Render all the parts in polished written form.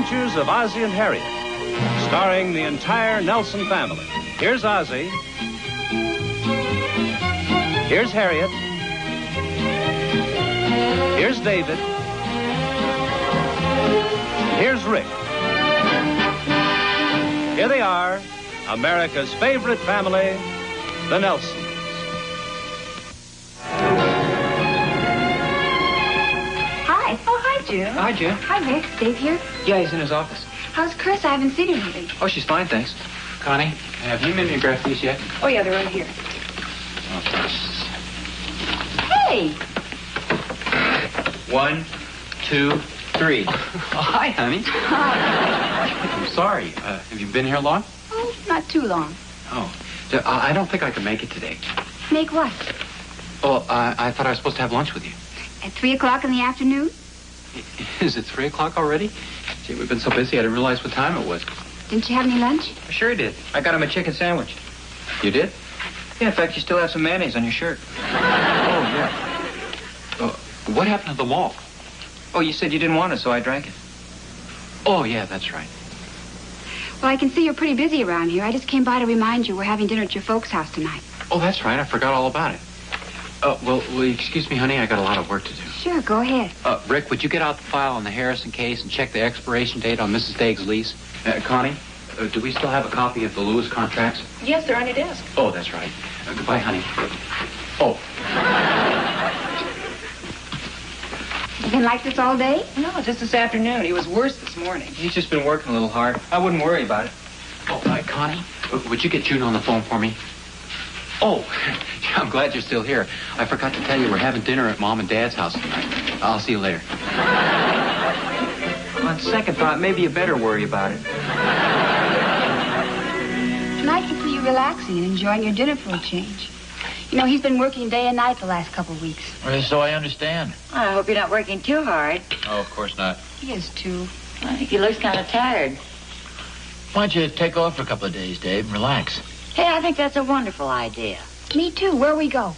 Adventures of Ozzie and Harriet, starring the entire Nelson family. Here's Ozzie. Here's Harriet. Here's David. Here's Rick. Here they are, America's favorite family, the Nelsons. Hi. Oh, hi, June. Hi, June. Hi, Rick. Dave here? Yeah, he's in his office. How's Chris? I haven't seen him lately. Oh, she's fine, thanks. Connie, have you mimeographed these yet? Oh, yeah, they're right here. Oh, thanks. Hey! 1, 2, 3. Oh, hi, honey. Hi. I'm sorry. Have you been here long? Oh, not too long. Oh. I don't think I can make it today. Make what? Oh, I thought I was supposed to have lunch with you. At 3 o'clock in the afternoon? Is it 3 o'clock already? Gee, we've been so busy I didn't realize what time it was. Didn't you have any lunch? Sure he did. I got him a chicken sandwich. You did? Yeah, in fact, you still have some mayonnaise on your shirt. Oh, yeah. What happened to the malt? Oh, you said you didn't want it, so I drank it. Oh, yeah, that's right. Well, I can see you're pretty busy around here. I just came by to remind you we're having dinner at your folks' house tonight. Oh, that's right. I forgot all about it. Well, excuse me, honey. I got a lot of work to do. Sure, go ahead. Rick, would you get out the file on the Harrison case and check the expiration date on Mrs. Daig's lease? Connie, do we still have a copy of the Lewis contracts? Yes, they're on your desk. Oh, that's right. Goodbye, honey. Oh. You been like this all day? No, just this afternoon. He was worse this morning. He's just been working a little hard. I wouldn't worry about it. Oh, Connie, would you get June on the phone for me? Oh, I'm glad you're still here. I forgot to tell you we're having dinner at Mom and Dad's house tonight. I'll see you later. On second thought, maybe you better worry about it. Tonight you pretty relaxing and enjoying your dinner for a change. You know, he's been working day and night the last couple of weeks. Well, so I understand. I hope you're not working too hard. Oh, of course not. He is, too. I think he looks kind of tired. Why don't you take off for a couple of days, Dave, and relax? Hey, I think that's a wonderful idea. Me, too. Where we go?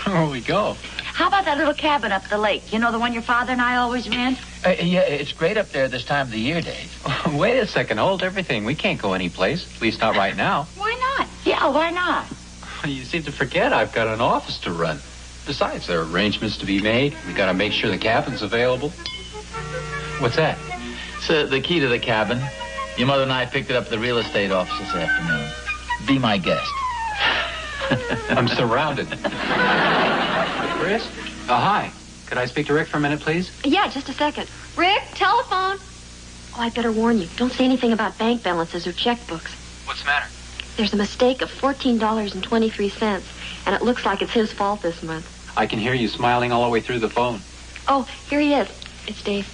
Where we go? How about that little cabin up the lake? You know, the one your father and I always rent? Yeah, it's great up there this time of the year, Dave. Oh, wait a second. Hold everything. We can't go anyplace. At least not right now. Why not? Yeah, why not? You seem to forget I've got an office to run. Besides, there are arrangements to be made. We got to make sure the cabin's available. What's that? It's the key to the cabin. Your mother and I picked it up at the real estate office this afternoon. Be my guest. I'm surrounded. Chris? Hi. Could I speak to Rick for a minute, please? Yeah, just a second. Rick, telephone. Oh, I'd better warn you. Don't say anything about bank balances or checkbooks. What's the matter? There's a mistake of $14.23, and it looks like it's his fault this month. I can hear you smiling all the way through the phone. Oh, here he is. It's Dave.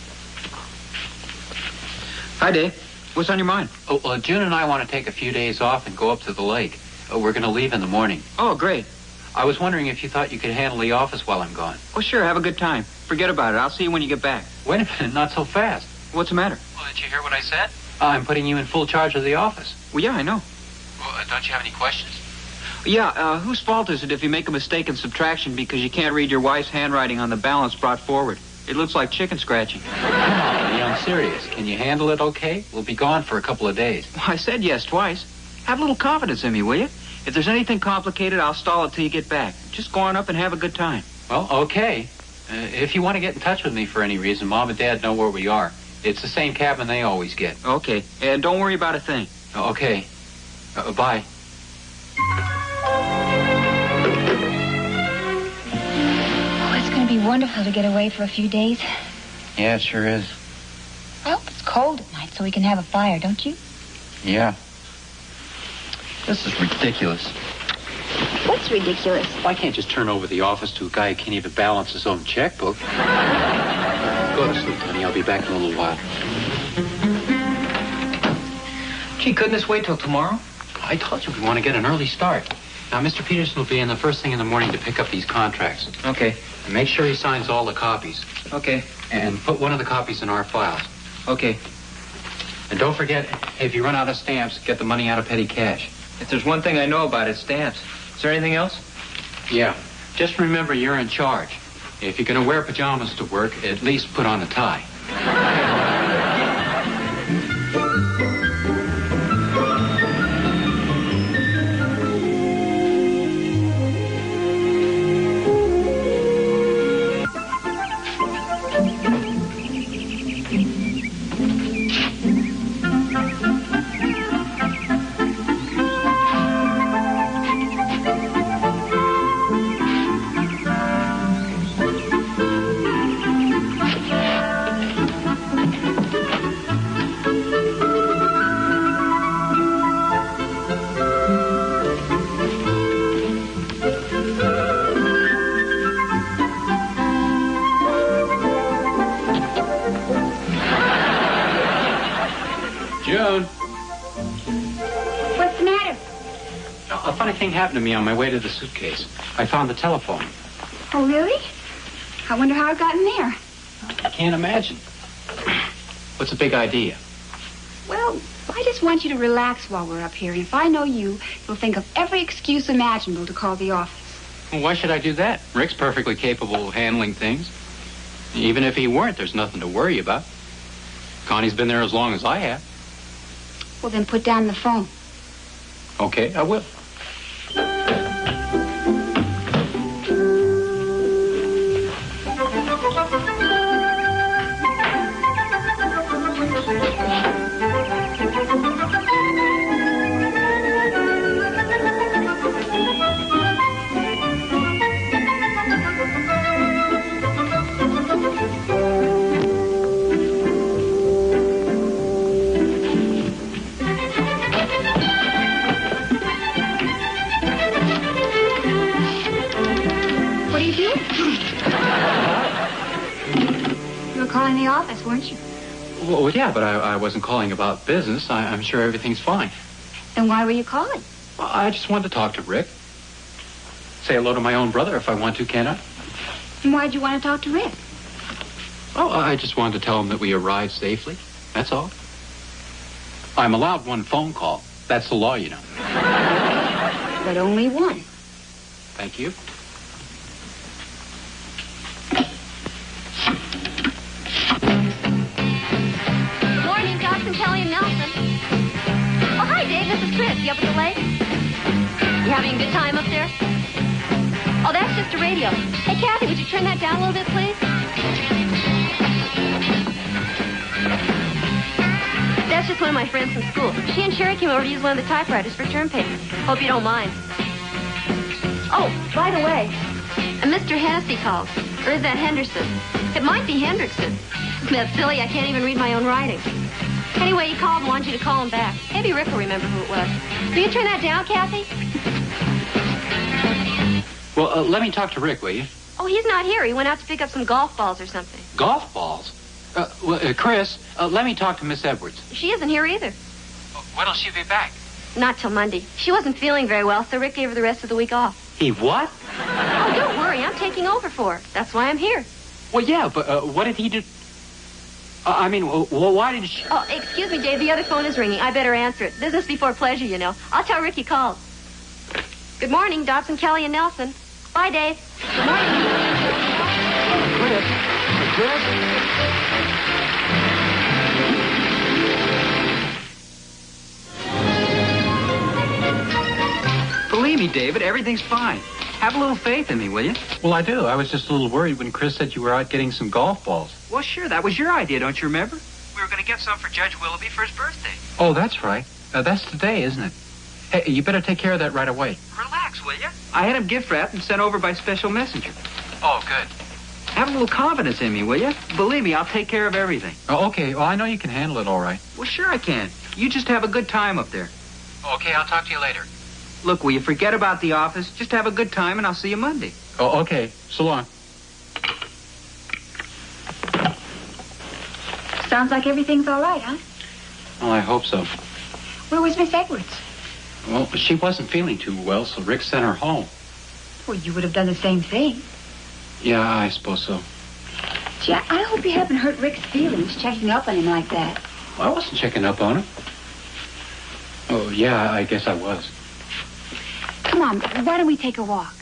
Hi, Dave. What's on your mind? Oh, well, June and I want to take a few days off and go up to the lake. We're going to leave in the morning. Oh, great. I was wondering if you thought you could handle the office while I'm gone. Oh, sure. Have a good time. Forget about it. I'll see you when you get back. Wait a minute. Not so fast. What's the matter? Well, did you hear what I said? I'm putting you in full charge of the office. Well, yeah, I know. Well, don't you have any questions? Yeah, whose fault is it if you make a mistake in subtraction because you can't read your wife's handwriting on the balance brought forward? It looks like chicken scratching. Come on, buddy, I'm serious. Can you handle it okay? We'll be gone for a couple of days. Well, I said yes twice. Have a little confidence in me, will you? If there's anything complicated, I'll stall it till you get back. Just go on up and have a good time. Well, okay. If you want to get in touch with me for any reason, Mom and Dad know where we are. It's the same cabin they always get. Okay. And don't worry about a thing. Okay. Bye. Oh, it's going to be wonderful to get away for a few days. Yeah, it sure is. I hope it's cold at night so we can have a fire, don't you? Yeah. This is ridiculous. What's ridiculous? Well, I can't just turn over the office to a guy who can't even balance his own checkbook. Go to sleep, honey. I'll be back in a little while. Gee, couldn't this wait till tomorrow? I told you we want to get an early start. Now, Mr. Peterson will be in the first thing in the morning to pick up these contracts. Okay. And make sure he signs all the copies. Okay. And put one of the copies in our files. Okay. And don't forget, if you run out of stamps, get the money out of petty cash. If there's one thing I know about, it's stamps. Is there anything else? Yeah. Just remember you're in charge. If you're going to wear pajamas to work, at least put on a tie. funny thing happened to me on my way to the suitcase. I found the telephone. Oh, really? I wonder how it got in there. I can't imagine. What's the big idea? Well, I just want you to relax while we're up here. And if I know you, you'll think of every excuse imaginable to call the office. Well, why should I do that? Rick's perfectly capable of handling things. Even if he weren't, there's nothing to worry about. Connie's been there as long as I have. Well, then put down the phone. Okay, I will. Calling the office, weren't you? Well, yeah, but I wasn't calling about business. I'm sure everything's fine. Then why were you calling? Well, I just wanted to talk to Rick. Say hello to my own brother if I want to, can't I? And why'd you want to talk to Rick? Oh, I just wanted to tell him that we arrived safely. That's all. I'm allowed one phone call. That's the law, you know. But only one. Thank you. Kelly and Nelson. Oh, hi, Dave. This is Chris. You up at the lake? You having a good time up there? Oh, that's just a radio. Hey, Kathy, would you turn that down a little bit, please? That's just one of my friends from school. She and Sherry came over to use one of the typewriters for term paper. Hope you don't mind. Oh, by the way, Mr. Hennessy called. Or is that Henderson? It might be Hendrickson. That's silly. I can't even read my own writing. Anyway, he called and wanted you to call him back. Maybe Rick will remember who it was. Will you turn that down, Kathy? Well, let me talk to Rick, will you? Oh, he's not here. He went out to pick up some golf balls or something. Golf balls? Chris, let me talk to Miss Edwards. She isn't here either. When'll she be back? Not till Monday. She wasn't feeling very well, so Rick gave her the rest of the week off. He what? Oh, don't worry. I'm taking over for her. That's why I'm here. Well, yeah, but what did he do? Why did she... Oh, excuse me, Dave. The other phone is ringing. I better answer it. Business before pleasure, you know. I'll tell Rick you called. Good morning, Dobson, Kelly, and Nelson. Bye, Dave. Good morning. Chris? Believe me, David, everything's fine. Have a little faith in me, will you? Well, I do. I was just a little worried when Chris said you were out getting some golf balls. Well, sure, that was your idea, don't you remember? We were going to get some for Judge Willoughby for his birthday. Oh, that's right. That's today, isn't it? Hey, you better take care of that right away. Relax, will you? I had him gift wrapped and sent over by special messenger. Oh, good. Have a little confidence in me, will you? Believe me, I'll take care of everything. Oh, okay. Well, I know you can handle it all right. Well, sure I can. You just have a good time up there. Okay, I'll talk to you later. Look, will you forget about the office? Just have a good time, and I'll see you Monday. Oh, okay. So long. Sounds like everything's all right, huh? Well, I hope so. Where was Miss Edwards? Well, she wasn't feeling too well, so Rick sent her home. Well, you would have done the same thing. Yeah, I suppose so. Gee, I hope you haven't hurt Rick's feelings checking up on him like that. Well, I wasn't checking up on him. Oh, yeah, I guess I was. Come on, why don't we take a walk?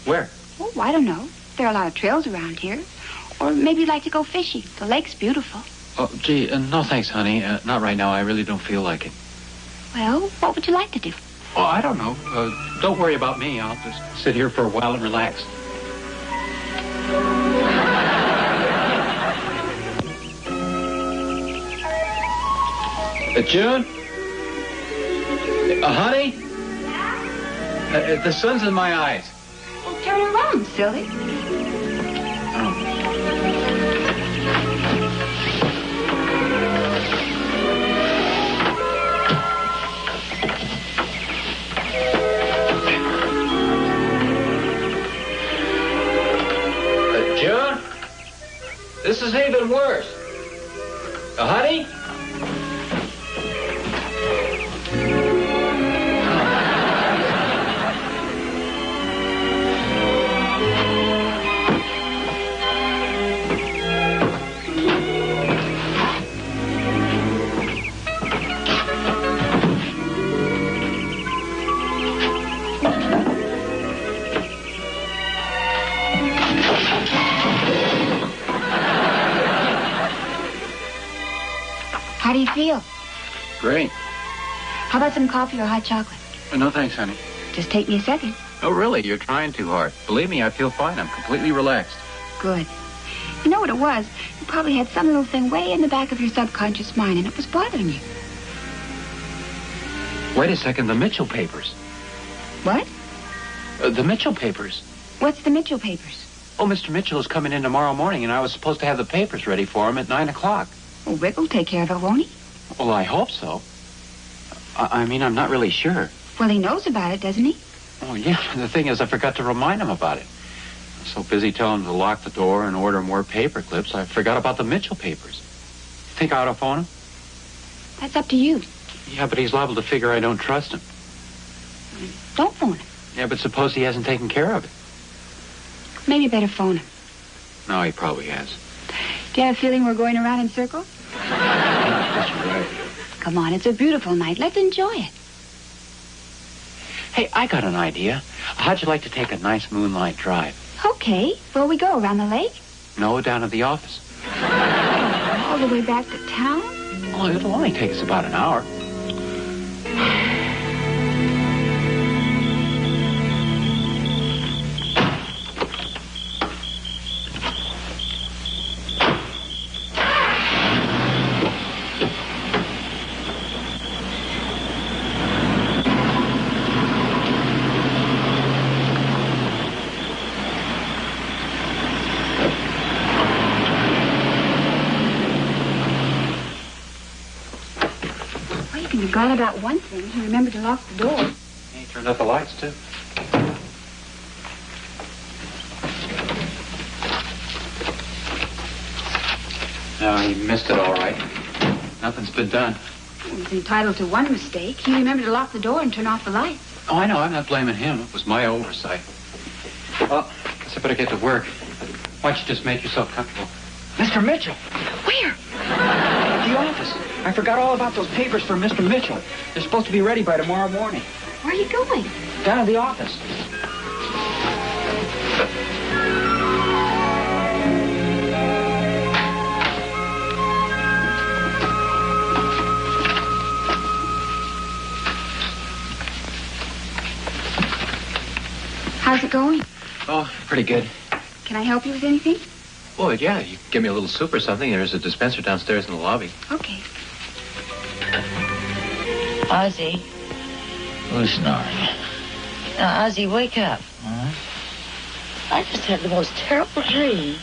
Where? Oh, I don't know. There are a lot of trails around here. Or maybe you'd like to go fishing. The lake's beautiful. Oh, gee, no thanks, honey. Not right now. I really don't feel like it. Well, what would you like to do? Oh, I don't know. Don't worry about me. I'll just sit here for a while and relax. June? Honey? The sun's in my eyes. Well, turn around, silly. June? This is even worse. Honey? How do you feel? Great. How about some coffee or hot chocolate? No, thanks, honey. Just take me a second. Oh, really? You're trying too hard. Believe me, I feel fine. I'm completely relaxed. Good. You know what it was? You probably had some little thing way in the back of your subconscious mind, and it was bothering you. Wait a second. The Mitchell papers. What? The Mitchell papers. What's the Mitchell papers? Oh, Mr. Mitchell is coming in tomorrow morning, and I was supposed to have the papers ready for him at 9 o'clock. Well, Rick will take care of it, won't he? Well, I hope so. I mean, I'm not really sure. Well, he knows about it, doesn't he? Oh, yeah. The thing is, I forgot to remind him about it. I was so busy telling him to lock the door and order more paper clips, I forgot about the Mitchell papers. Think I ought to phone him? That's up to you. Yeah, but he's liable to figure I don't trust him. Don't phone him. Yeah, but suppose he hasn't taken care of it. Maybe you better phone him. No, he probably has. Do you have a feeling we're going around in circles? That's right. Come on, it's a beautiful night. Let's enjoy it. Hey, I got an idea. How'd you like to take a nice moonlight drive? Okay. Where we go? Around the lake? No, down at the office. All the way back to town? Oh, it'll only take us about an hour. You're glad about one thing. He remembered to lock the door. He turned out the lights, too. No, he missed it all right. Nothing's been done. He's entitled to one mistake. He remembered to lock the door and turn off the lights. Oh, I know. I'm not blaming him. It was my oversight. Well, guess I better get to work. Why don't you just make yourself comfortable? Mr. Mitchell! Where? At the office. I forgot all about those papers for Mr. Mitchell. They're supposed to be ready by tomorrow morning. Where are you going? Down to the office. How's it going? Oh, pretty good. Can I help you with anything? Well, yeah, you can give me a little soup or something. There's a dispenser downstairs in the lobby. Okay. Ozzie. Who's snoring? Now, Ozzie, wake up. Huh? I just had the most terrible dream.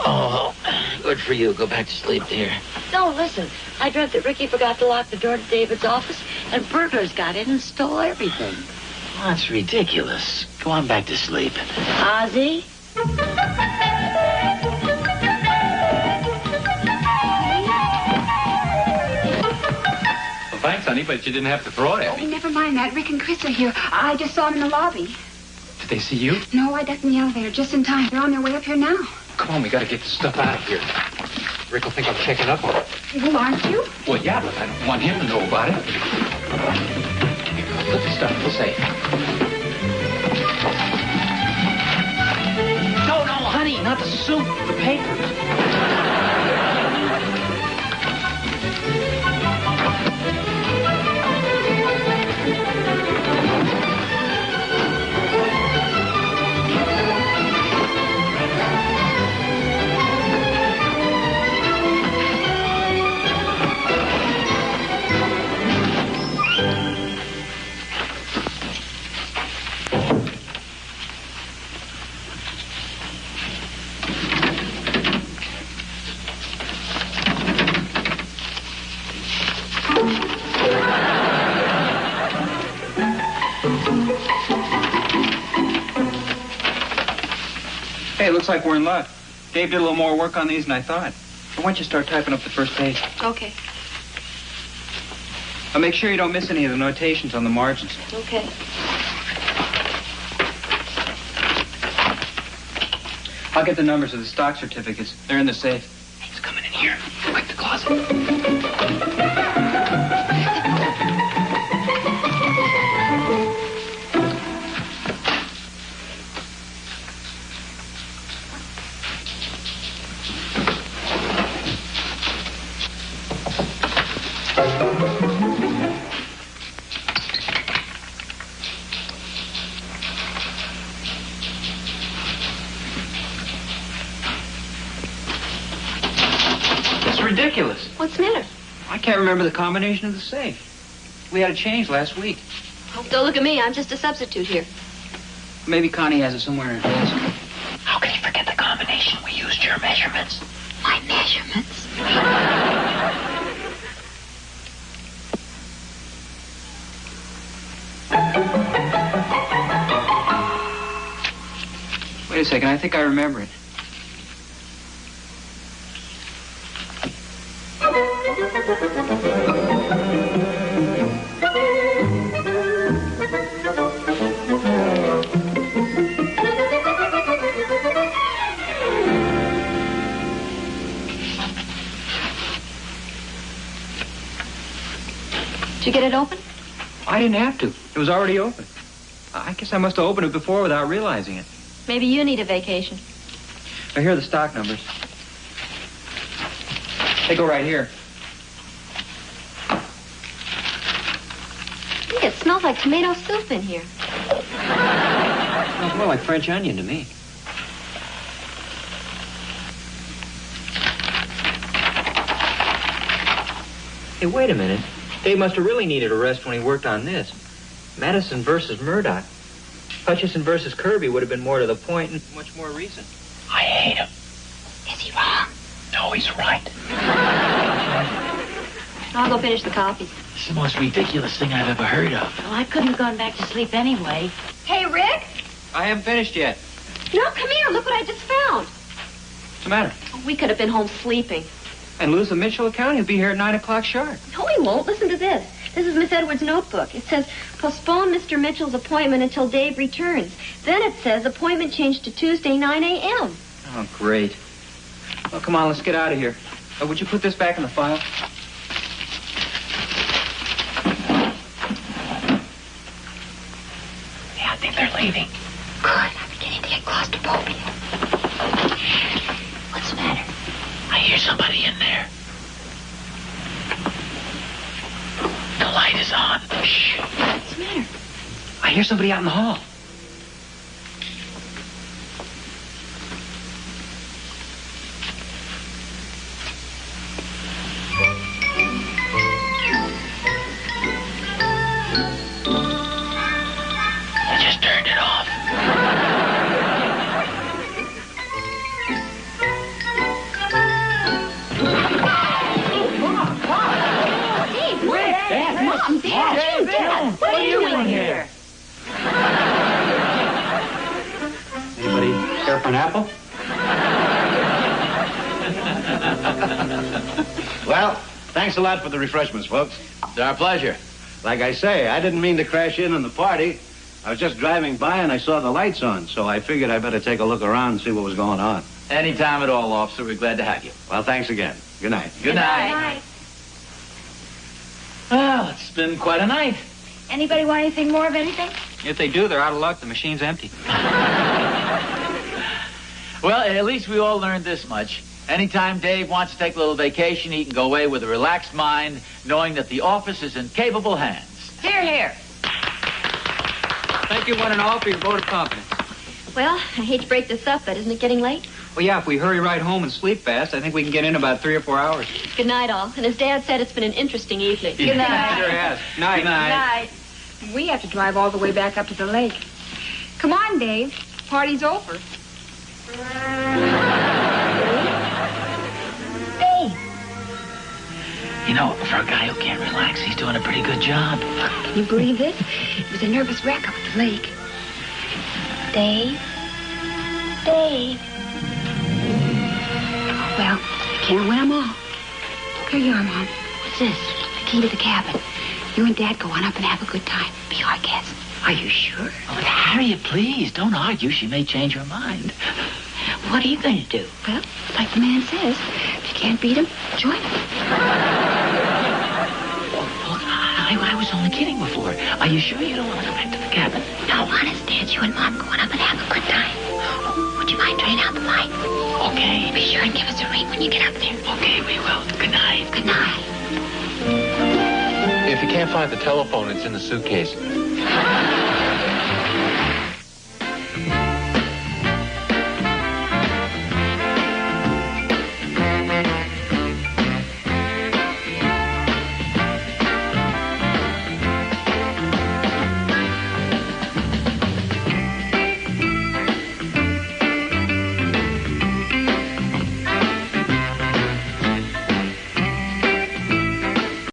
Oh, good for you. Go back to sleep, dear. No, listen. I dreamt that Ricky forgot to lock the door to David's office, and burglars got in and stole everything. That's ridiculous. Go on back to sleep. Ozzie? Well, thanks, honey, but you didn't have to throw it at Oh, me. never mind that. Rick and Chris are here. I just saw them in the lobby. Did they see you? No, I ducked in the elevator just in time. They're on their way up here now. Come on, we gotta get this stuff out of here. Rick will think I'm checking up on it. Well, aren't you? Well, yeah, but I don't want him to know about it. Here, put the stuff in the safe. No, honey, not the soup. The papers. Hey, looks like we're in luck. Dave did a little more work on these than I thought. Why don't you start typing up the first page? Okay. I'll make sure you don't miss any of the notations on the margins. Okay. I'll get the numbers of the stock certificates. They're in the safe. He's coming in here. Like the closet. ridiculous. What's the matter? I can't remember the combination of the safe. We had it changed last week. Oh, don't look at me. I'm just a substitute here. Maybe Connie has it somewhere in her desk. How can you forget the combination? We used your measurements. My measurements? Wait a second, I think I remember it. Did you get it open? I didn't have to. It was already open. I guess I must have opened it before without realizing it. Maybe you need a vacation. Now, here are the stock numbers. They go right here. Look, it smells like tomato soup in here. It smells more like French onion to me. Hey, wait a minute. Dave must have really needed a rest when he worked on this. Madison versus Murdoch. Hutchison versus Kirby would have been more to the point and much more recent. I hate him. Is he wrong? No, he's right. I'll go finish the coffee. This is the most ridiculous thing I've ever heard of. Well, I couldn't have gone back to sleep anyway. Hey, Rick? I haven't finished yet. No, come here. Look what I just found. What's the matter? We could have been home sleeping. And lose the Mitchell account? He'll be here at 9 o'clock sharp. No, he won't. Listen to this. This is Miss Edwards' notebook. It says, postpone Mr. Mitchell's appointment until Dave returns. Then it says, appointment changed to Tuesday, 9 a.m. Oh, great. Well, come on, let's get out of here. Would you put this back in the file? Yeah, I think they're leaving. Good. I'm beginning to get claustrophobia. What's the matter? I hear somebody in there. The light is on. Shh. What's the matter? I hear somebody out in the hall. I just turned it off. Mom, Dad, Dad, what are you doing here? Anybody care for an apple? Well, thanks a lot for the refreshments, folks. It's our pleasure. Like I say, I didn't mean to crash in on the party. I was just driving by and I saw the lights on, so I figured I better take a look around and see what was going on. Anytime at all, officer. We're glad to have you. Well, thanks again. Good night. Good night. Well, it's been quite a night. Anybody want anything more of anything? If they do, they're out of luck. The machine's empty. Well, at least we all learned this much. Anytime Dave wants to take a little vacation, he can go away with a relaxed mind, knowing that the office is in capable hands. Here, here. Thank you one and all for your vote of confidence. Well, I hate to break this up, but isn't it getting late? Well, yeah, if we hurry right home and sleep fast, I think we can get in about 3 or 4 hours. Good night, all. And as Dad said, it's been an interesting evening. Good night. Sure has. Night. Good night. We have to drive all the way back up to the lake. Come on, Dave. Party's over. Dave. You know, for a guy who can't relax, he's doing a pretty good job. Can you believe this? It was a nervous wreck up at the lake. Dave? Dave? Well, I can't win them all. Here you are, Mom. What's this? The key to the cabin. You and Dad go on up and have a good time. Be our guest. Are you sure? Oh, Harriet, please, don't argue. She may change her mind. What are you going to do? Well, like the man says, if you can't beat him, join him. Look, I was only kidding before. Are you sure you don't want to go back to the cabin? No, honest, Dad, you and Mom go on up and have a good time. Oh, would you mind turning out the light? Okay. Be sure and give us a ring when you get up there. Okay, we will. Good night. Good night. If you can't find the telephone, it's in the suitcase.